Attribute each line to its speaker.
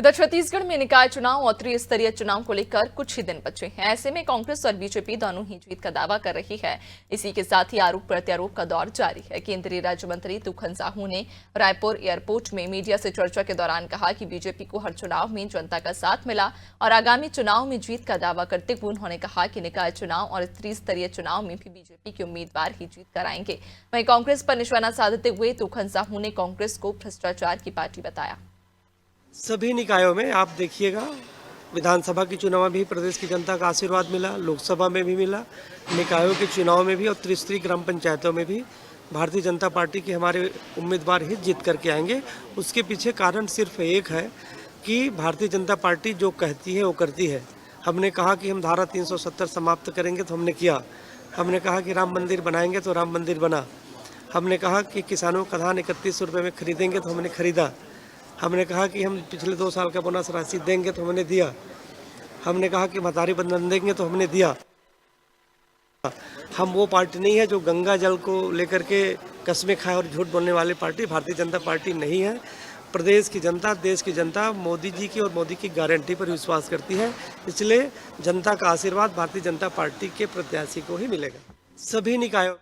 Speaker 1: इधर छत्तीसगढ़ में निकाय चुनाव और त्रिस्तरीय चुनाव को लेकर कुछ ही दिन बचे हैं। ऐसे में कांग्रेस और बीजेपी दोनों ही जीत का दावा कर रही है। इसी के साथ ही आरोप प्रत्यारोप का दौर जारी है। केंद्रीय राज्य मंत्री तुखन साहू ने रायपुर एयरपोर्ट में मीडिया से चर्चा के दौरान कहा कि बीजेपी को हर चुनाव में जनता का साथ मिला और आगामी चुनाव में जीत का दावा करते हुए उन्होंने कहा कि निकाय चुनाव और त्रिस्तरीय चुनाव में भी बीजेपी के उम्मीदवार ही जीत कर आएंगे। वहीं कांग्रेस पर निशाना साधते हुए तुखन साहू ने कांग्रेस को भ्रष्टाचार की पार्टी बताया।
Speaker 2: सभी निकायों में आप देखिएगा, विधानसभा के चुनाव में भी प्रदेश की जनता का आशीर्वाद मिला, लोकसभा में भी मिला, निकायों के चुनाव में भी और त्रिस्तरीय ग्राम पंचायतों में भी भारतीय जनता पार्टी के हमारे उम्मीदवार ही जीत करके आएंगे। उसके पीछे कारण सिर्फ एक है कि भारतीय जनता पार्टी जो कहती है वो करती है। हमने कहा कि हम धारा 370 समाप्त करेंगे तो हमने किया। हमने कहा कि राम मंदिर बनाएंगे तो राम मंदिर बना। हमने कहा कि किसानों का धान 31 रुपये में खरीदेंगे तो हमने खरीदा। हमने कहा कि हम पिछले 2 साल का बोनस राशि देंगे तो हमने दिया। हमने कहा कि महतारी बंधन देंगे तो हमने दिया। हम वो पार्टी नहीं है जो गंगा जल को लेकर के कस्में खाए और झूठ बोलने वाली पार्टी भारतीय जनता पार्टी नहीं है। प्रदेश की जनता, देश की जनता मोदी जी की और मोदी की गारंटी पर विश्वास करती है, इसलिए जनता का आशीर्वाद भारतीय जनता पार्टी के प्रत्याशी को ही मिलेगा। सभी निकायों